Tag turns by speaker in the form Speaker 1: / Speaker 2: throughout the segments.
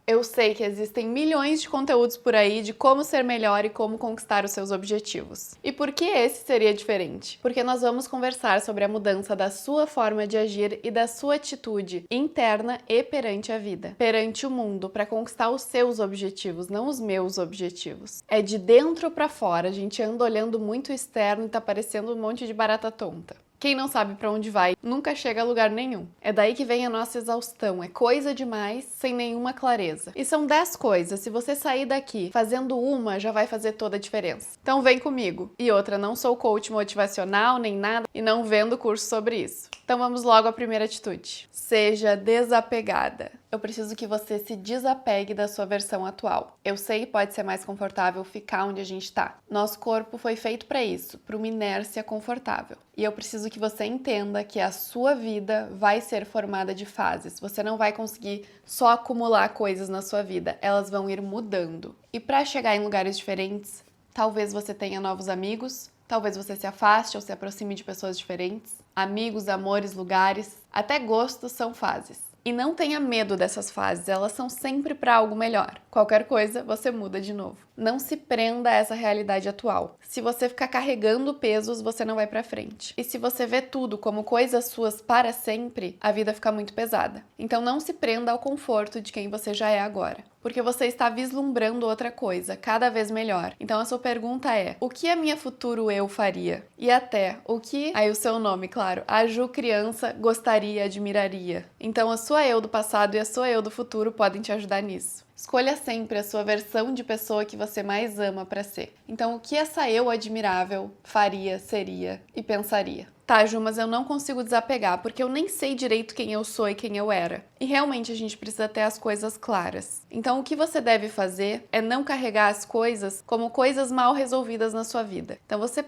Speaker 1: Eu sei que existem milhões de conteúdos por aí de como ser melhor e como conquistar os seus objetivos. E por que esse seria diferente? Porque nós vamos conversar sobre a mudança da sua forma de agir e da sua atitude interna e perante a vida, perante o mundo, para conquistar os seus objetivos, não os meus objetivos. É de dentro para fora, a gente anda olhando muito o externo e tá parecendo um monte de barata tonta. Quem não sabe para onde vai, nunca chega a lugar nenhum. É daí que vem a nossa exaustão, é coisa demais, sem nenhuma clareza. E são 10 coisas, se você sair daqui fazendo uma, já vai fazer toda a diferença. Então vem comigo. E outra, não sou coach motivacional nem nada e não vendo curso sobre isso. Então vamos logo à primeira atitude. Seja desapegada. Eu preciso que você se desapegue da sua versão atual. Eu sei que pode ser mais confortável ficar onde a gente está. Nosso corpo foi feito para isso, para uma inércia confortável. E eu preciso que você entenda que a sua vida vai ser formada de fases. Você não vai conseguir só acumular coisas na sua vida, elas vão ir mudando. E para chegar em lugares diferentes, talvez você tenha novos amigos, talvez você se afaste ou se aproxime de pessoas diferentes. Amigos, amores, lugares, até gostos são fases. E não tenha medo dessas fases, elas são sempre para algo melhor. Qualquer coisa, você muda de novo. Não se prenda a essa realidade atual. Se você ficar carregando pesos, você não vai para frente. E se você vê tudo como coisas suas para sempre, a vida fica muito pesada. Então não se prenda ao conforto de quem você já é agora, porque você está vislumbrando outra coisa, cada vez melhor. Então a sua pergunta é: o que a minha futuro eu faria? E até, o que, aí o seu nome, claro, a Ju criança gostaria, admiraria. Então a sua eu do passado e a sua eu do futuro podem te ajudar nisso. Escolha sempre a sua versão de pessoa que você mais ama para ser. Então, o que essa eu admirável faria, seria e pensaria? Tá, Ju, mas eu não consigo desapegar, porque eu nem sei direito quem eu sou e quem eu era. E realmente a gente precisa ter as coisas claras. Então, o que você deve fazer é não carregar as coisas como coisas mal resolvidas na sua vida. Então, você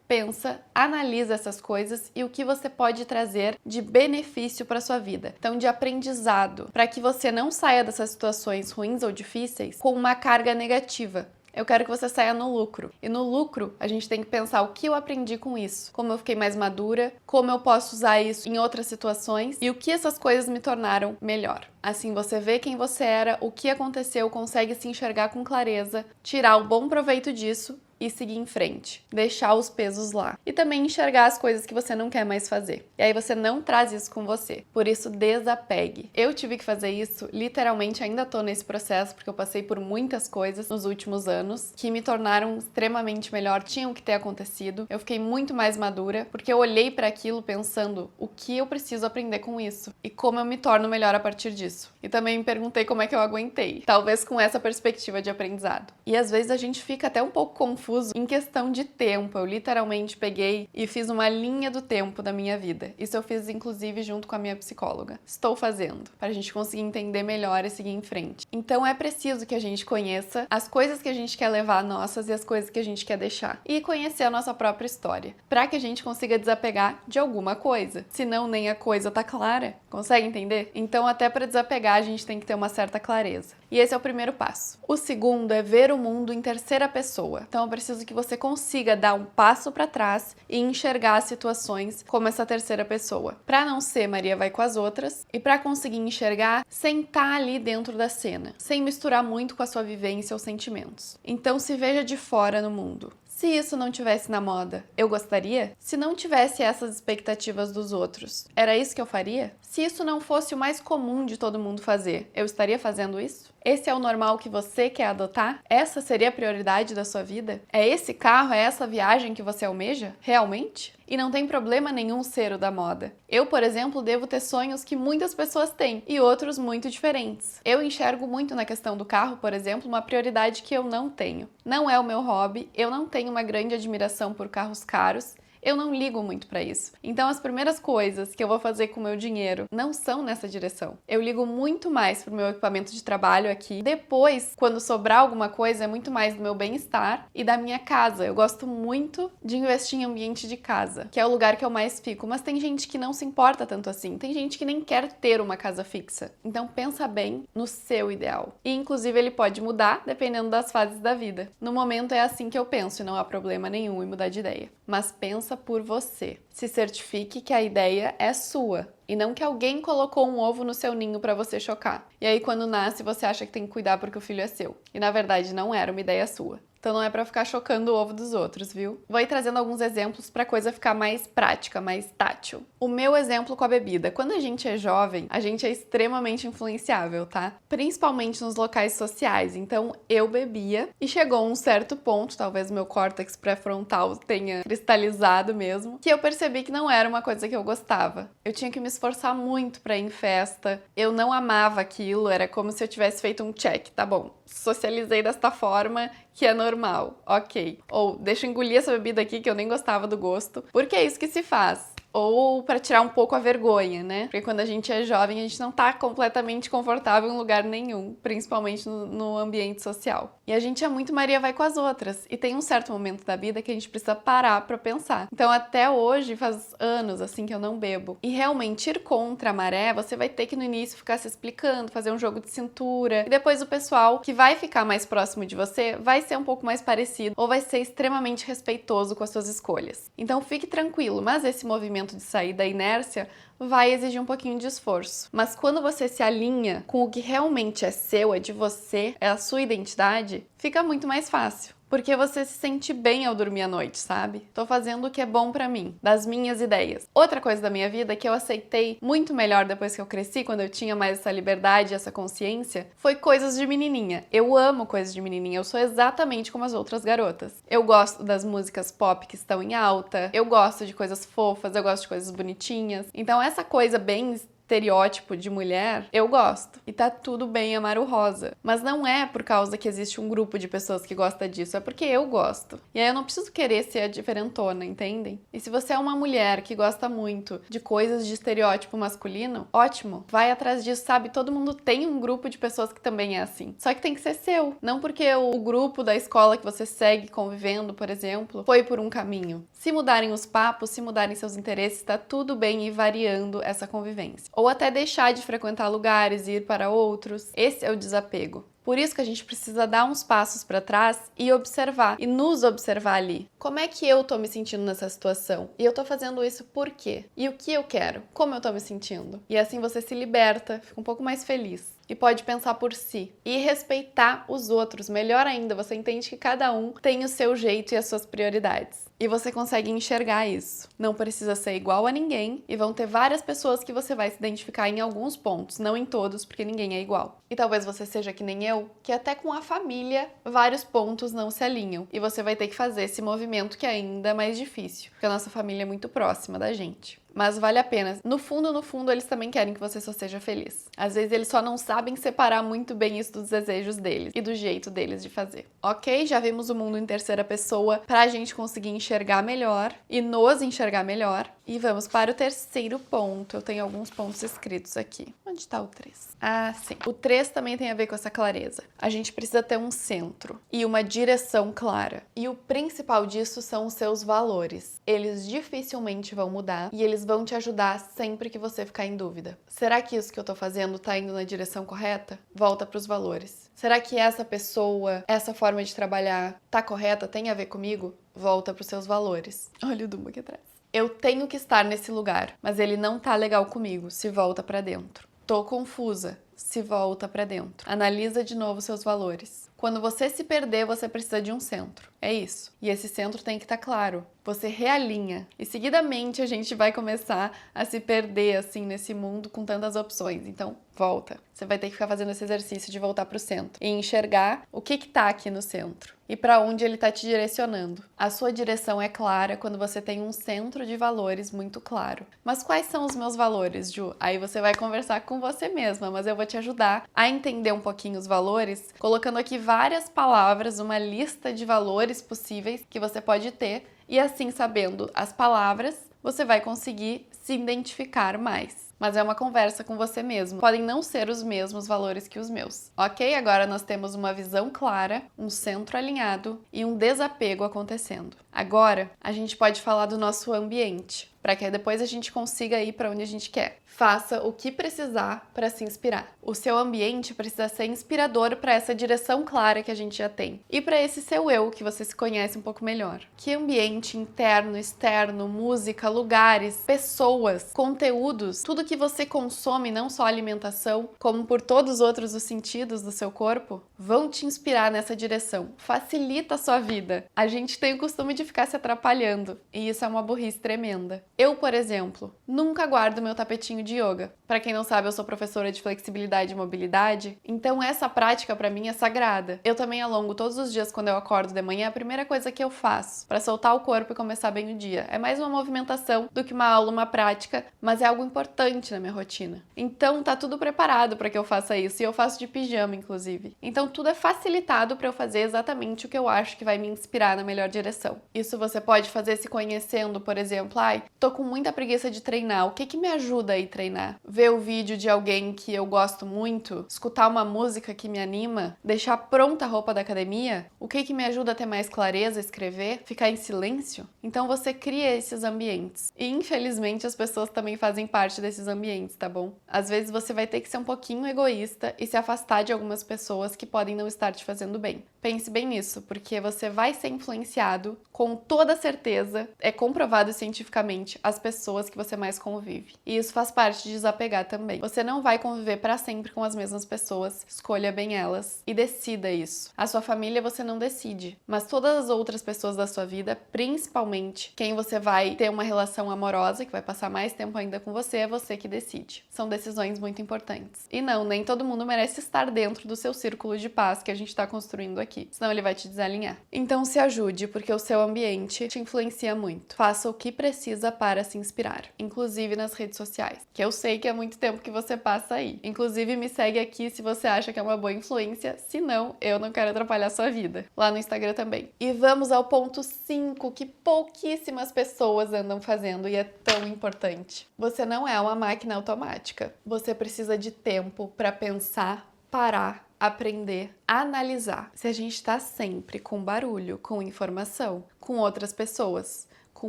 Speaker 1: pensa, analisa essas coisas e o que você pode trazer de benefício para sua vida. Então, de aprendizado, para que você não saia dessas situações ruins ou difíceis com uma carga negativa. Eu quero que você saia no lucro. E no lucro, a gente tem que pensar o que eu aprendi com isso, como eu fiquei mais madura, como eu posso usar isso em outras situações e o que essas coisas me tornaram melhor. Assim você vê quem você era, o que aconteceu, consegue se enxergar com clareza, tirar o bom proveito disso e seguir em frente, deixar os pesos lá. E também enxergar as coisas que você não quer mais fazer. E aí você não traz isso com você. Por isso, desapegue. Eu tive que fazer isso, literalmente ainda tô nesse processo, porque eu passei por muitas coisas nos últimos anos que me tornaram extremamente melhor, tinham que ter acontecido. Eu fiquei muito mais madura, porque eu olhei para aquilo pensando o que eu preciso aprender com isso e como eu me torno melhor a partir disso. E também me perguntei como é que eu aguentei, talvez com essa perspectiva de aprendizado. E às vezes a gente fica até um pouco confuso em questão de tempo. Eu literalmente peguei e fiz uma linha do tempo da minha vida. Isso eu fiz inclusive junto com a minha psicóloga. Estou fazendo, para a gente conseguir entender melhor e seguir em frente. Então é preciso que a gente conheça as coisas que a gente quer levar nossas e as coisas que a gente quer deixar. E conhecer a nossa própria história, para que a gente consiga desapegar de alguma coisa. Senão nem a coisa tá clara. Consegue entender? Então até para desapegar a gente tem que ter uma certa clareza. E esse é o primeiro passo. O segundo é ver o mundo em terceira pessoa. Então eu preciso que você consiga dar um passo para trás e enxergar as situações como essa terceira pessoa. Para não ser Maria vai com as outras e para conseguir enxergar sem estar ali dentro da cena, sem misturar muito com a sua vivência ou sentimentos. Então se veja de fora no mundo. Se isso não tivesse na moda, eu gostaria? Se não tivesse essas expectativas dos outros, era isso que eu faria? Se isso não fosse o mais comum de todo mundo fazer, eu estaria fazendo isso? Esse é o normal que você quer adotar? Essa seria a prioridade da sua vida? É esse carro, é essa viagem que você almeja? Realmente? E não tem problema nenhum ser o da moda. Eu, por exemplo, devo ter sonhos que muitas pessoas têm e outros muito diferentes. Eu enxergo muito na questão do carro, por exemplo, uma prioridade que eu não tenho. Não é o meu hobby, eu não tenho uma grande admiração por carros caros. Eu não ligo muito para isso. Então as primeiras coisas que eu vou fazer com o meu dinheiro não são nessa direção. Eu ligo muito mais pro meu equipamento de trabalho aqui. Depois, quando sobrar alguma coisa, é muito mais do meu bem-estar e da minha casa. Eu gosto muito de investir em ambiente de casa, que é o lugar que eu mais fico. Mas tem gente que não se importa tanto assim. Tem gente que nem quer ter uma casa fixa. Então pensa bem no seu ideal. E inclusive ele pode mudar dependendo das fases da vida. No momento é assim que eu penso e não há problema nenhum em mudar de ideia. Mas pensa por você. Se certifique que a ideia é sua. E não que alguém colocou um ovo no seu ninho pra você chocar. E aí quando nasce você acha que tem que cuidar porque o filho é seu. E na verdade não era uma ideia sua. Então não é pra ficar chocando o ovo dos outros, viu? Vou ir trazendo alguns exemplos pra coisa ficar mais prática, mais tátil. O meu exemplo com a bebida. Quando a gente é jovem, a gente é extremamente influenciável, tá? Principalmente nos locais sociais. Então eu bebia e chegou um certo ponto, talvez meu córtex pré-frontal tenha cristalizado mesmo, que eu percebi que não era uma coisa que eu gostava. Eu tinha que me esforçar muito pra ir em festa. Eu não amava aquilo, era como se eu tivesse feito um check, tá bom? Socializei desta forma, que é normal, ok. Ou deixa eu engolir essa bebida aqui que eu nem gostava do gosto, porque é isso que se faz. Ou para tirar um pouco a vergonha, né? Porque quando a gente é jovem, a gente não tá completamente confortável em lugar nenhum, principalmente no ambiente social. E a gente é muito Maria vai com as outras. E tem um certo momento da vida que a gente precisa parar pra pensar. Então até hoje, faz anos assim que eu não bebo. E realmente ir contra a maré, você vai ter que no início ficar se explicando, fazer um jogo de cintura. E depois o pessoal que vai ficar mais próximo de você vai ser um pouco mais parecido ou vai ser extremamente respeitoso com as suas escolhas. Então fique tranquilo, mas esse movimento de sair da inércia vai exigir um pouquinho de esforço. Mas quando você se alinha com o que realmente é seu, é de você, é a sua identidade, fica muito mais fácil. Porque você se sente bem ao dormir à noite, sabe? Tô fazendo o que é bom pra mim, das minhas ideias. Outra coisa da minha vida que eu aceitei muito melhor depois que eu cresci, quando eu tinha mais essa liberdade, essa consciência, foi coisas de menininha. Eu amo coisas de menininha, eu sou exatamente como as outras garotas. Eu gosto das músicas pop que estão em alta, eu gosto de coisas fofas, eu gosto de coisas bonitinhas. Então essa coisa bem estereótipo de mulher, eu gosto. E tá tudo bem amar o rosa. Mas não é por causa que existe um grupo de pessoas que gosta disso, é porque eu gosto. E aí eu não preciso querer ser a diferentona, entendem? E se você é uma mulher que gosta muito de coisas de estereótipo masculino, ótimo, vai atrás disso, sabe? Todo mundo tem um grupo de pessoas que também é assim. Só que tem que ser seu. Não porque o grupo da escola que você segue convivendo, por exemplo, foi por um caminho. Se mudarem os papos, se mudarem seus interesses, tá tudo bem ir variando essa convivência. Ou até deixar de frequentar lugares e ir para outros. Esse é o desapego. Por isso que a gente precisa dar uns passos para trás e observar, e nos observar ali. Como é que eu tô me sentindo nessa situação? E eu tô fazendo isso por quê? E o que eu quero? Como eu tô me sentindo? E assim você se liberta, fica um pouco mais feliz. E pode pensar por si. E respeitar os outros. Melhor ainda, você entende que cada um tem o seu jeito e as suas prioridades. E você consegue enxergar isso. Não precisa ser igual a ninguém. E vão ter várias pessoas que você vai se identificar em alguns pontos. Não em todos, porque ninguém é igual. E talvez você seja que nem eu, que até com a família, vários pontos não se alinham. E você vai ter que fazer esse movimento que é ainda mais difícil. Porque a nossa família é muito próxima da gente. Mas vale a pena. No fundo, eles também querem que você só seja feliz. Às vezes eles só não sabem separar muito bem isso dos desejos deles e do jeito deles de fazer. Ok? Já vimos o mundo em terceira pessoa pra gente conseguir enxergar melhor e nos enxergar melhor. E vamos para o terceiro ponto. Eu tenho alguns pontos escritos aqui. Onde tá o 3? Ah, sim. O 3 também tem a ver com essa clareza. A gente precisa ter um centro e uma direção clara. E o principal disso são os seus valores. Eles dificilmente vão mudar e eles vão te ajudar sempre que você ficar em dúvida. Será que isso que eu tô fazendo tá indo na direção correta? Volta pros valores. Será que essa pessoa, essa forma de trabalhar tá correta, tem a ver comigo? Volta pros seus valores. Olha o Dumbo aqui atrás. Eu tenho que estar nesse lugar, mas ele não tá legal comigo. Se volta pra dentro. Tô confusa. Se volta pra dentro. Analisa de novo seus valores. Quando você se perder, você precisa de um centro. É isso. E esse centro tem que estar claro. Você realinha. E seguidamente a gente vai começar a se perder assim nesse mundo com tantas opções. Então, volta. Você vai ter que ficar fazendo esse exercício de voltar pro centro e enxergar o que tá aqui no centro e para onde ele tá te direcionando. A sua direção é clara quando você tem um centro de valores muito claro. Mas quais são os meus valores, Ju? Aí você vai conversar com você mesma, mas eu vou te ajudar a entender um pouquinho os valores, colocando aqui várias palavras, uma lista de valores possíveis que você pode ter, e assim, sabendo as palavras, você vai conseguir se identificar mais. Mas é uma conversa com você mesmo. Podem não ser os mesmos valores que os meus. Ok? Agora nós temos uma visão clara, um centro alinhado e um desapego acontecendo. Agora, a gente pode falar do nosso ambiente, para que depois a gente consiga ir para onde a gente quer. Faça o que precisar para se inspirar. O seu ambiente precisa ser inspirador para essa direção clara que a gente já tem. E para esse seu eu, que você se conhece um pouco melhor. Que ambiente interno, externo, música, lugares, pessoas, conteúdos, tudo que você consome, não só a alimentação, como por todos os outros os sentidos do seu corpo, vão te inspirar nessa direção. Facilita a sua vida. A gente tem o costume de ficar se atrapalhando, e isso é uma burrice tremenda. Eu, por exemplo, nunca guardo meu tapetinho de yoga. Para quem não sabe, eu sou professora de flexibilidade e mobilidade, então essa prática para mim é sagrada. Eu também alongo todos os dias quando eu acordo de manhã, a primeira coisa que eu faço para soltar o corpo e começar bem o dia. É mais uma movimentação do que uma aula, uma prática, mas é algo importante na minha rotina. Então tá tudo preparado para que eu faça isso, e eu faço de pijama, inclusive. Então tudo é facilitado para eu fazer exatamente o que eu acho que vai me inspirar na melhor direção. Isso você pode fazer se conhecendo, por exemplo, tô com muita preguiça de treinar, o que me ajuda a ir treinar? Ver o vídeo de alguém que eu gosto muito, escutar uma música que me anima, deixar pronta a roupa da academia, o que me ajuda a ter mais clareza, escrever, ficar em silêncio? Então você cria esses ambientes. E infelizmente as pessoas também fazem parte desses ambientes, tá bom? Às vezes você vai ter que ser um pouquinho egoísta e se afastar de algumas pessoas que podem não estar te fazendo bem. Pense bem nisso, porque você vai ser influenciado, com toda certeza, é comprovado cientificamente, as pessoas que você mais convive. E isso faz parte de desapegar também. Você não vai conviver para sempre com as mesmas pessoas, escolha bem elas e decida isso. A sua família você não decide, mas todas as outras pessoas da sua vida, principalmente quem você vai ter uma relação amorosa, que vai passar mais tempo ainda com você, é você que decide. São decisões muito importantes. E não, nem todo mundo merece estar dentro do seu círculo de paz que a gente está construindo aqui, senão ele vai te desalinhar. Então se ajude, porque o seu ambiente te influencia muito. Faça o que precisa para se inspirar, inclusive nas redes sociais, que eu sei que é muito tempo que você passa aí. Inclusive me segue aqui se você acha que é uma boa influência, se não, eu não quero atrapalhar sua vida. Lá no Instagram também. E vamos ao ponto 5, que pouquíssimas pessoas andam fazendo e é tão importante. Você não é uma máquina automática. Você precisa de tempo para pensar, parar, aprender, analisar. Se a gente está sempre com barulho, com informação, com outras pessoas, com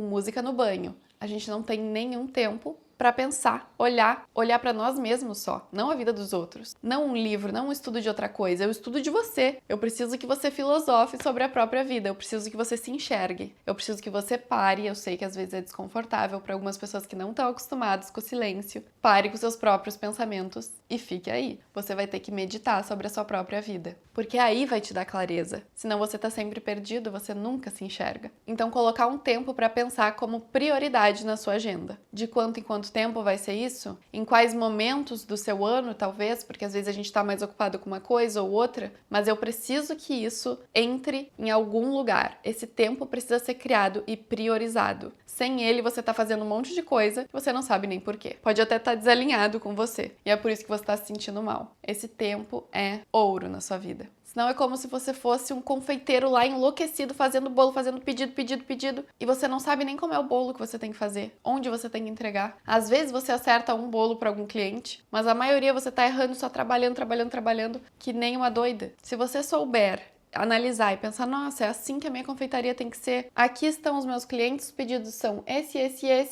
Speaker 1: música no banho, a gente não tem nenhum tempo para pensar, olhar para nós mesmos só, não a vida dos outros. Não um livro, não um estudo de outra coisa, é o estudo de você. Eu preciso que você filosofe sobre a própria vida, eu preciso que você se enxergue, eu preciso que você pare, eu sei que às vezes é desconfortável para algumas pessoas que não estão acostumadas com o silêncio. Pare com seus próprios pensamentos e fique aí. Você vai ter que meditar sobre a sua própria vida, porque aí vai te dar clareza. Senão você tá sempre perdido, você nunca se enxerga. Então colocar um tempo para pensar como prioridade na sua agenda. De quanto em quanto tempo vai ser isso? Em quais momentos do seu ano, talvez, porque às vezes a gente tá mais ocupado com uma coisa ou outra, mas eu preciso que isso entre em algum lugar. Esse tempo precisa ser criado e priorizado. Sem ele, você tá fazendo um monte de coisa que você não sabe nem por quê. Pode até estar desalinhado com você, e é por isso que você tá se sentindo mal. Esse tempo é ouro na sua vida. Senão é como se você fosse um confeiteiro lá enlouquecido, fazendo bolo, fazendo pedido, e você não sabe nem como é o bolo que você tem que fazer, onde você tem que entregar. Às vezes você acerta um bolo para algum cliente, mas a maioria você tá errando só trabalhando, que nem uma doida. Se você souber analisar e pensar, nossa, é assim que a minha confeitaria tem que ser. Aqui estão os meus clientes, os pedidos são esse,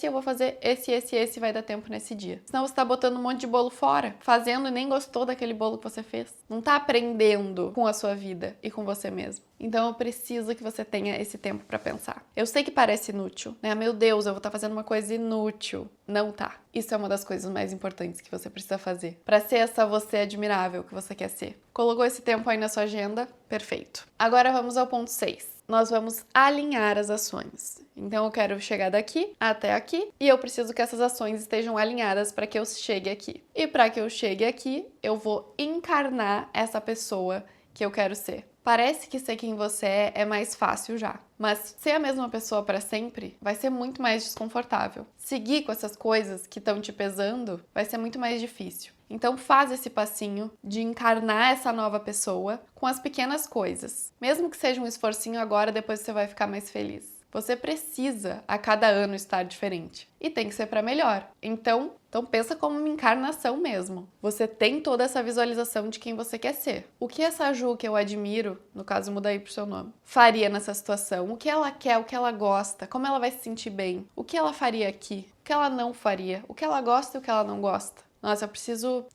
Speaker 1: eu vou fazer esse, vai dar tempo nesse dia. Senão você tá botando um monte de bolo fora, fazendo e nem gostou daquele bolo que você fez. Não tá aprendendo com a sua vida e com você mesmo. Então eu preciso que você tenha esse tempo para pensar. Eu sei que parece inútil, né? Meu Deus, eu vou estar fazendo uma coisa inútil. Não tá. Isso é uma das coisas mais importantes que você precisa fazer para ser essa você admirável que você quer ser. Colocou esse tempo aí na sua agenda? Perfeito. Agora vamos ao ponto 6. Nós vamos alinhar as ações. Então eu quero chegar daqui até aqui e eu preciso que essas ações estejam alinhadas para que eu chegue aqui. E para que eu chegue aqui, eu vou encarnar essa pessoa que eu quero ser. Parece que ser quem você é mais fácil já, mas ser a mesma pessoa para sempre vai ser muito mais desconfortável. Seguir com essas coisas que estão te pesando vai ser muito mais difícil. Então faz esse passinho de encarnar essa nova pessoa com as pequenas coisas. Mesmo que seja um esforcinho agora, depois você vai ficar mais feliz. Você precisa a cada ano estar diferente e tem que ser para melhor. Então pensa como uma encarnação mesmo. Você tem toda essa visualização de quem você quer ser. O que essa Ju que eu admiro, no caso muda aí pro seu nome, faria nessa situação? O que ela quer, o que ela gosta, como ela vai se sentir bem? O que ela faria aqui? O que ela não faria? O que ela gosta e o que ela não gosta? Nossa,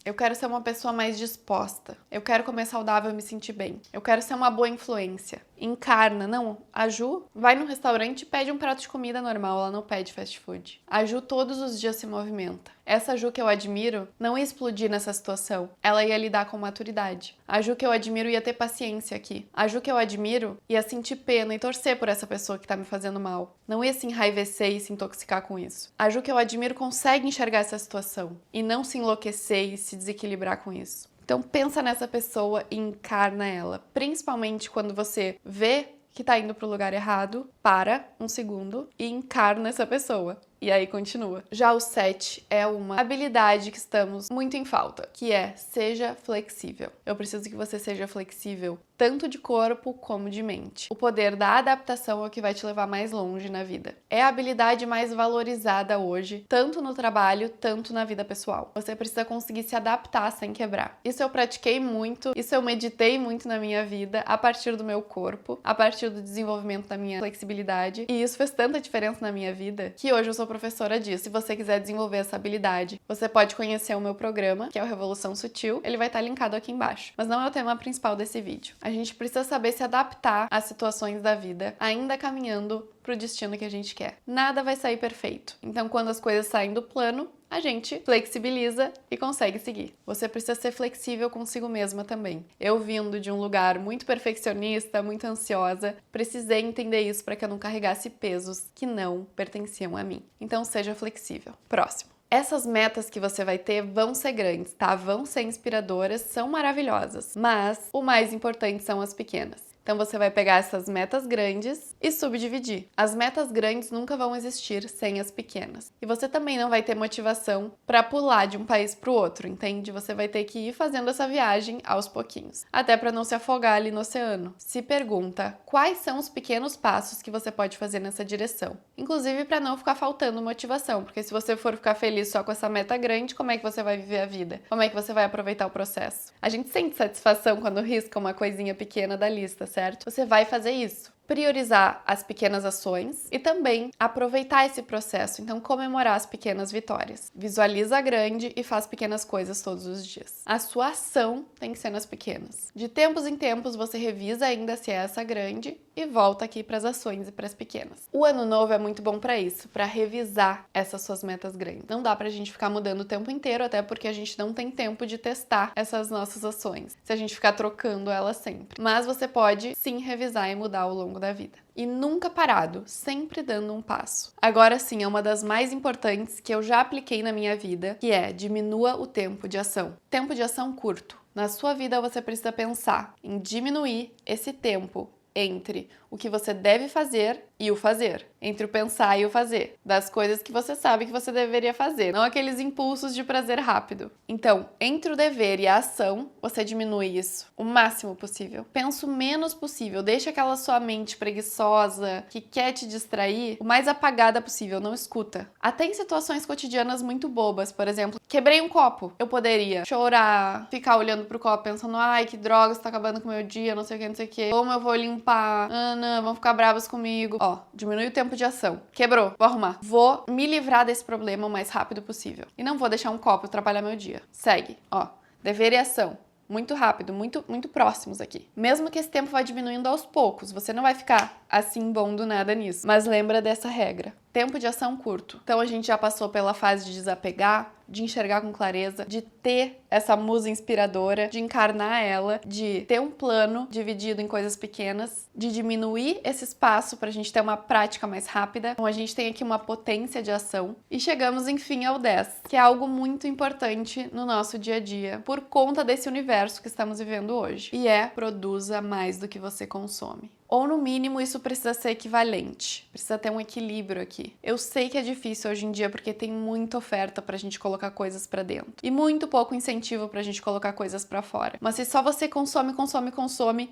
Speaker 1: eu quero ser uma pessoa mais disposta. Eu quero comer saudável e me sentir bem. Eu quero ser uma boa influência. encarna. Não, a Ju vai num restaurante e pede um prato de comida normal, ela não pede fast food. A Ju todos os dias se movimenta. Essa Ju que eu admiro não ia explodir nessa situação, ela ia lidar com maturidade. A Ju que eu admiro ia ter paciência aqui. A Ju que eu admiro ia sentir pena e torcer por essa pessoa que tá me fazendo mal. Não ia se enraivecer e se intoxicar com isso. A Ju que eu admiro consegue enxergar essa situação e não se enlouquecer e se desequilibrar com isso. Então pensa nessa pessoa e encarna ela, principalmente quando você vê que tá indo pro lugar errado, para um segundo e encarna essa pessoa. E aí continua. Já o 7 é uma habilidade que estamos muito em falta, que é seja flexível. Eu preciso que você seja flexível, tanto de corpo como de mente. O poder da adaptação é o que vai te levar mais longe na vida. É a habilidade mais valorizada hoje, tanto no trabalho, tanto na vida pessoal. Você precisa conseguir se adaptar sem quebrar. Isso eu pratiquei muito, isso eu meditei muito na minha vida, a partir do meu corpo, a partir do desenvolvimento da minha flexibilidade. E isso fez tanta diferença na minha vida, que hoje eu sou professora disso. Se você quiser desenvolver essa habilidade, você pode conhecer o meu programa, que é o Revolução Sutil. Ele vai estar linkado aqui embaixo. Mas não é o tema principal desse vídeo. A gente precisa saber se adaptar às situações da vida, ainda caminhando pro destino que a gente quer. Nada vai sair perfeito. Então, quando as coisas saem do plano, a gente flexibiliza e consegue seguir. Você precisa ser flexível consigo mesma também. Eu, vindo de um lugar muito perfeccionista, muito ansiosa, precisei entender isso para que eu não carregasse pesos que não pertenciam a mim. Então, seja flexível. Próximo. Essas metas que você vai ter vão ser grandes, tá? Vão ser inspiradoras, são maravilhosas. Mas o mais importante são as pequenas. Então você vai pegar essas metas grandes e subdividir. As metas grandes nunca vão existir sem as pequenas. E você também não vai ter motivação para pular de um país para o outro, entende? Você vai ter que ir fazendo essa viagem aos pouquinhos, até para não se afogar ali no oceano. Se pergunta quais são os pequenos passos que você pode fazer nessa direção. Inclusive para não ficar faltando motivação, porque se você for ficar feliz só com essa meta grande, como é que você vai viver a vida? Como é que você vai aproveitar o processo? A gente sente satisfação quando risca uma coisinha pequena da lista, certo? Você vai fazer isso. Priorizar as pequenas ações e também aproveitar esse processo, então comemorar as pequenas vitórias. Visualiza a grande e faz pequenas coisas todos os dias. A sua ação tem que ser nas pequenas. De tempos em tempos você revisa ainda se é essa grande e volta aqui para as ações e para as pequenas. O ano novo é muito bom para isso, para revisar essas suas metas grandes. Não dá pra gente ficar mudando o tempo inteiro, até porque a gente não tem tempo de testar essas nossas ações, se a gente ficar trocando elas sempre. Mas você pode sim revisar e mudar ao longo da vida. E nunca parado, sempre dando um passo. Agora sim, é uma das mais importantes que eu já apliquei na minha vida, que é diminua o tempo de ação. Tempo de ação curto. Na sua vida você precisa pensar em diminuir esse tempo entre o que você deve fazer e o fazer. Entre o pensar e o fazer. Das coisas que você sabe que você deveria fazer. Não aqueles impulsos de prazer rápido. Então, entre o dever e a ação, você diminui isso o máximo possível. Pensa o menos possível. Deixa aquela sua mente preguiçosa, que quer te distrair, o mais apagada possível. Não escuta. Até em situações cotidianas muito bobas. Por exemplo, quebrei um copo. Eu poderia chorar, ficar olhando pro copo pensando, ai, que droga, você tá acabando com o meu dia, não sei o que, não sei o que. Como eu vou limpar? Ana, vão ficar bravas comigo. Ó, diminui o tempo de ação. Quebrou, vou arrumar. Vou me livrar desse problema o mais rápido possível. E não vou deixar um copo atrapalhar meu dia. Segue, ó. Dever e ação. Muito rápido, muito próximos aqui. Mesmo que esse tempo vá diminuindo aos poucos, você não vai ficar assim bom do nada nisso. Mas lembra dessa regra. Tempo de ação curto. Então a gente já passou pela fase de desapegar, de enxergar com clareza, de ter essa musa inspiradora, de encarnar ela, de ter um plano dividido em coisas pequenas, de diminuir esse espaço para a gente ter uma prática mais rápida. Então a gente tem aqui uma potência de ação. E chegamos enfim ao 10, que é algo muito importante no nosso dia a dia, por conta desse universo que estamos vivendo hoje. E é produza mais do que você consome. Ou, no mínimo, isso precisa ser equivalente. Precisa ter um equilíbrio aqui. Eu sei que é difícil hoje em dia porque tem muita oferta pra gente colocar coisas pra dentro. E muito pouco incentivo pra gente colocar coisas pra fora. Mas se só você consome,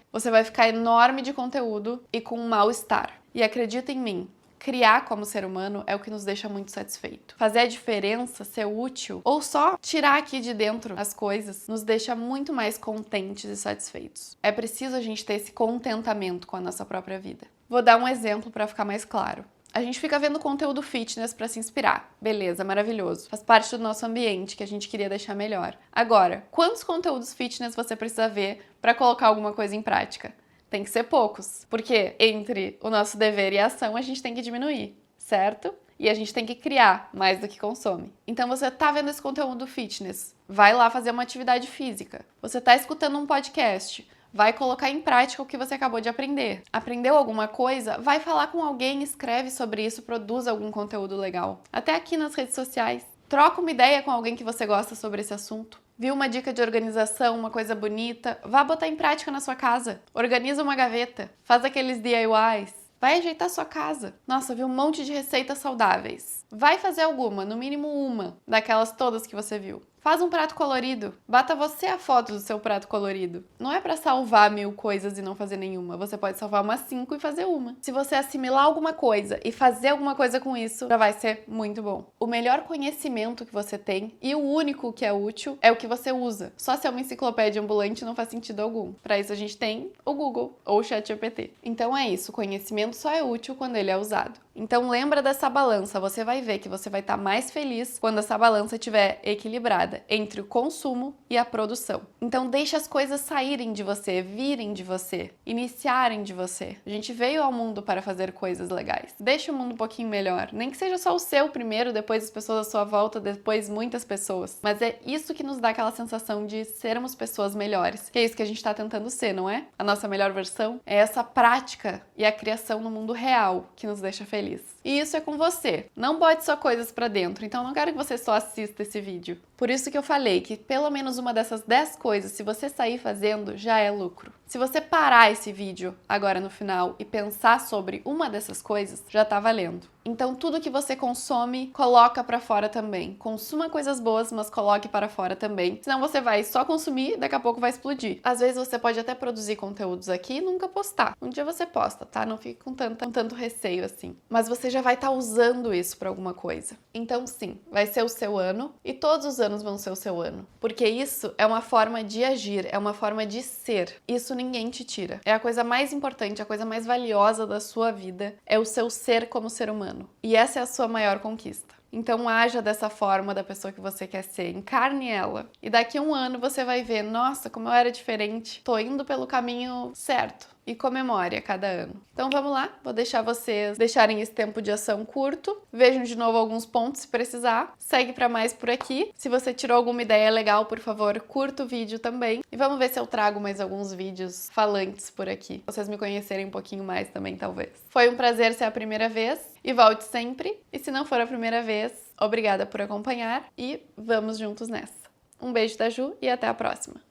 Speaker 1: você vai ficar enorme de conteúdo e com um mal-estar. E acredita em mim, criar como ser humano é o que nos deixa muito satisfeito. Fazer a diferença, ser útil, ou só tirar aqui de dentro as coisas, nos deixa muito mais contentes e satisfeitos. É preciso a gente ter esse contentamento com a nossa própria vida. Vou dar um exemplo para ficar mais claro. A gente fica vendo conteúdo fitness para se inspirar. Beleza, maravilhoso. Faz parte do nosso ambiente que a gente queria deixar melhor. Agora, quantos conteúdos fitness você precisa ver para colocar alguma coisa em prática? Tem que ser poucos, porque entre o nosso dever e a ação a gente tem que diminuir, certo? E a gente tem que criar mais do que consome. Então você tá vendo esse conteúdo fitness, vai lá fazer uma atividade física. Você tá escutando um podcast, vai colocar em prática o que você acabou de aprender. Aprendeu alguma coisa? Vai falar com alguém, escreve sobre isso, produz algum conteúdo legal. Até aqui nas redes sociais. Troca uma ideia com alguém que você gosta sobre esse assunto. Viu uma dica de organização, uma coisa bonita? Vá botar em prática na sua casa. Organiza uma gaveta, faz aqueles DIYs. Vai ajeitar sua casa. Nossa, viu um monte de receitas saudáveis. Vai fazer alguma, no mínimo uma, daquelas todas que você viu. Faz um prato colorido. Bata você a foto do seu prato colorido. Não é pra salvar 1000 coisas e não fazer nenhuma. Você pode salvar umas 5 e fazer uma. Se você assimilar alguma coisa e fazer alguma coisa com isso, já vai ser muito bom. O melhor conhecimento que você tem e o único que é útil é o que você usa. Só ser uma enciclopédia ambulante não faz sentido algum. Pra isso a gente tem o Google ou o ChatGPT. Então é isso, o conhecimento só é útil quando ele é usado. Então lembra dessa balança, você vai ver que você vai estar mais feliz quando essa balança estiver equilibrada entre o consumo e a produção. Então deixa as coisas saírem de você, virem de você, iniciarem de você. A gente veio ao mundo para fazer coisas legais. Deixa o mundo um pouquinho melhor, nem que seja só o seu primeiro, depois as pessoas à sua volta, depois muitas pessoas. Mas é isso que nos dá aquela sensação de sermos pessoas melhores, que é isso que a gente está tentando ser, não é? A nossa melhor versão é essa prática e a criação no mundo real que nos deixa felizes. E isso é com você. Não bote só coisas pra dentro, então não quero que você só assista esse vídeo. Por isso que eu falei que pelo menos uma dessas 10 coisas, se você sair fazendo, já é lucro. Se você parar esse vídeo agora no final e pensar sobre uma dessas coisas, já tá valendo. Então tudo que você consome, coloca pra fora também. Consuma coisas boas, mas coloque para fora também. Senão você vai só consumir e daqui a pouco vai explodir. Às vezes você pode até produzir conteúdos aqui e nunca postar. Um dia você posta, tá? Não fique com tanto receio assim. Mas você já vai estar usando isso pra alguma coisa. Então sim, vai ser o seu ano e todos os anos vão ser o seu ano. Porque isso é uma forma de agir, é uma forma de ser. Isso ninguém te tira. É a coisa mais importante, a coisa mais valiosa da sua vida, é o seu ser como ser humano. E essa é a sua maior conquista. Então haja dessa forma da pessoa que você quer ser, encarne ela. E daqui a um ano você vai ver, nossa, como eu era diferente, tô indo pelo caminho certo. E comemore a cada ano. Então vamos lá, vou deixar vocês deixarem esse tempo de ação curto. Vejam de novo alguns pontos se precisar. Segue pra mais por aqui. Se você tirou alguma ideia legal, por favor, curta o vídeo também. E vamos ver se eu trago mais alguns vídeos falantes por aqui. Pra vocês me conhecerem um pouquinho mais também, talvez. Foi um prazer ser a primeira vez e volte sempre. E se não for a primeira vez, obrigada por acompanhar e vamos juntos nessa. Um beijo da Ju e até a próxima.